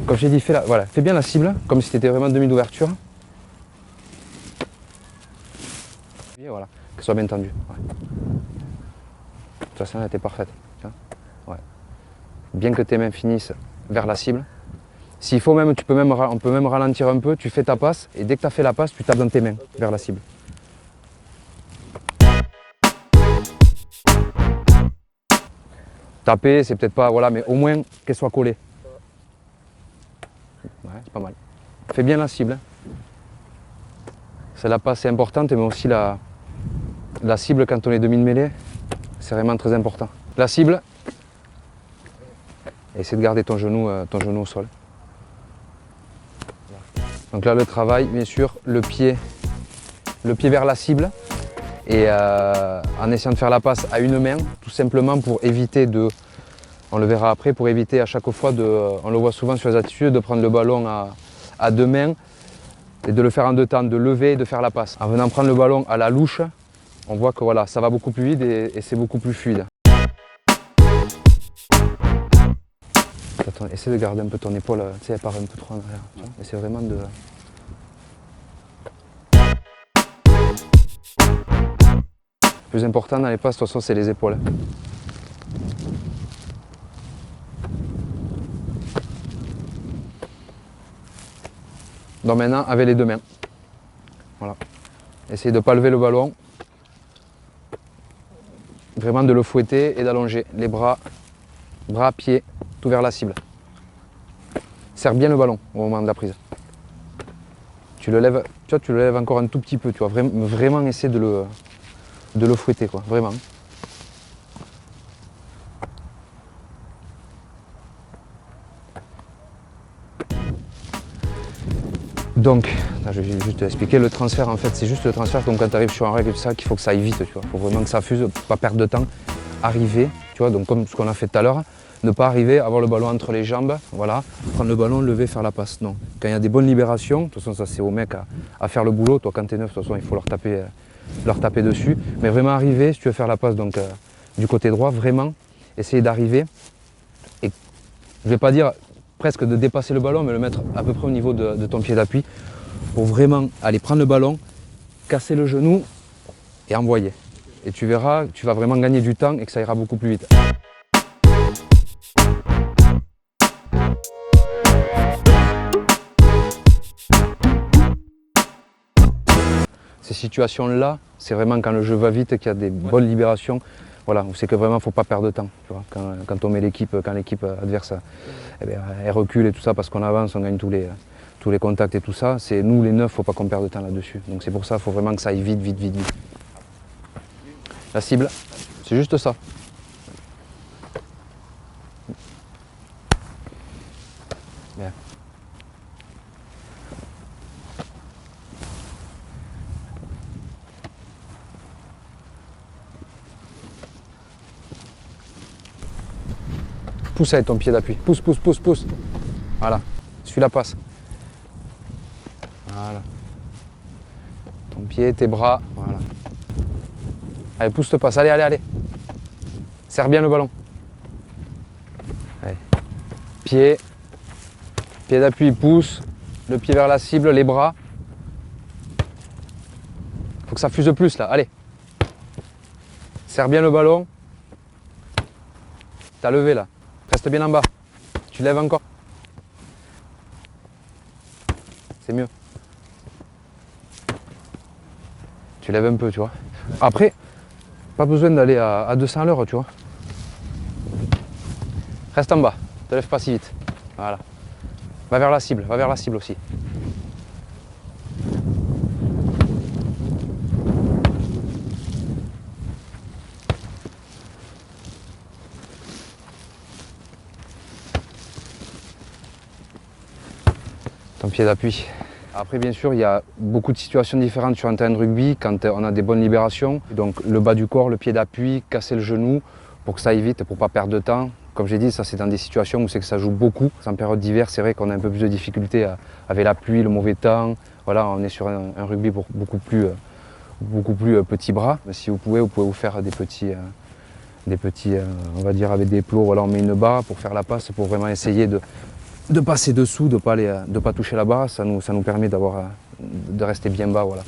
Comme j'ai dit, voilà, fais bien la cible, comme si c'était vraiment demi d'ouverture. Et voilà, qu'elle soit bien tendue. Ouais. De toute façon, elle était parfaite. Ouais. Bien que tes mains finissent vers la cible. S'il faut même, on peut même ralentir un peu, tu fais ta passe, et dès que tu as fait la passe, tu tapes dans tes mains vers la cible. Taper, c'est peut-être pas, voilà, mais au moins qu'elle soit collée. Ouais, c'est pas mal. Fais bien la cible. C'est la passe est importante, mais aussi la cible quand on est demi-mêlée, c'est vraiment très important. La cible, essaie de garder ton genou au sol. Donc là, le travail, bien sûr, le pied vers la cible et en essayant de faire la passe à une main, tout simplement pour éviter de, on le verra après, pour éviter à chaque fois on le voit souvent sur les attitudes, de prendre le ballon à deux mains et de le faire en deux temps, de lever et de faire la passe. En venant prendre le ballon à la louche, on voit que voilà, ça va beaucoup plus vite et c'est beaucoup plus fluide. Attends, essaie de garder un peu ton épaule, tu sais, elle part un peu trop en arrière. Essaie vraiment de... Le plus important dans les passes, de toute façon, c'est les épaules. Donc maintenant, avec les deux mains. Voilà. Essayez de ne pas lever le ballon. Vraiment de le fouetter et d'allonger les bras, pieds, tout vers la cible. Serre bien le ballon au moment de la prise. Tu le lèves, tu vois, tu le lèves encore un tout petit peu, tu vois. Vraiment essayer de le fouetter, quoi. Vraiment. Donc, je vais juste expliquer le transfert en fait, c'est juste le transfert comme quand tu arrives sur un règle et tout ça qu'il faut que ça aille vite, tu vois. Il faut vraiment que ça fuse, pas perdre de temps, arriver, tu vois, donc comme ce qu'on a fait tout à l'heure, ne pas arriver, avoir le ballon entre les jambes, voilà, prendre le ballon, lever, faire la passe. Non. Quand il y a des bonnes libérations, de toute façon ça c'est aux mecs à faire le boulot, toi quand t'es neuf, de toute façon il faut leur taper dessus. Mais vraiment arriver, si tu veux faire la passe donc du côté droit, vraiment essayer d'arriver et je vais pas dire presque de dépasser le ballon, mais le mettre à peu près au niveau de ton pied d'appui pour vraiment aller prendre le ballon, casser le genou et envoyer. Et tu verras, tu vas vraiment gagner du temps et que ça ira beaucoup plus vite. Ces situations-là, c'est vraiment quand le jeu va vite et qu'il y a des bonnes libérations. Voilà, c'est que vraiment il ne faut pas perdre de temps. Tu vois, quand on met l'équipe, quand l'équipe adverse eh bien, elle recule et tout ça parce qu'on avance, on gagne tous les contacts et tout ça. C'est nous les neufs, il ne faut pas qu'on perde de temps là-dessus. Donc c'est pour ça, il faut vraiment que ça aille vite, vite, vite, vite. La cible, c'est juste ça. Bien. Pousse avec ton pied d'appui. Pousse, pousse, pousse, pousse. Voilà. Suis la passe. Voilà. Ton pied, tes bras. Voilà. Allez, pousse te passe. Allez, allez, allez. Serre bien le ballon. Allez. Pied. Pied d'appui, pousse. Le pied vers la cible, les bras. Faut que ça fuse plus là. Allez. Serre bien le ballon. T'as levé là. Reste bien en bas. Tu lèves encore. C'est mieux. Tu lèves un peu, tu vois. Après, pas besoin d'aller à 200 à l'heure, tu vois. Reste en bas. Te lève pas si vite. Voilà. Va vers la cible. Va vers la cible aussi. Ton pied d'appui. Après, bien sûr, il y a beaucoup de situations différentes sur un terrain de rugby quand on a des bonnes libérations. Donc, le bas du corps, le pied d'appui, casser le genou pour que ça aille vite, pour ne pas perdre de temps. Comme j'ai dit, ça c'est dans des situations où c'est que ça joue beaucoup. En période d'hiver, c'est vrai qu'on a un peu plus de difficultés avec la pluie, le mauvais temps. Voilà, on est sur un rugby beaucoup plus petit bras. Si vous pouvez vous faire des petits des petits, on va dire avec des plots, voilà, on met une barre pour faire la passe, pour vraiment essayer de passer dessous, de pas toucher la barre, ça nous permet de rester bien bas. Voilà.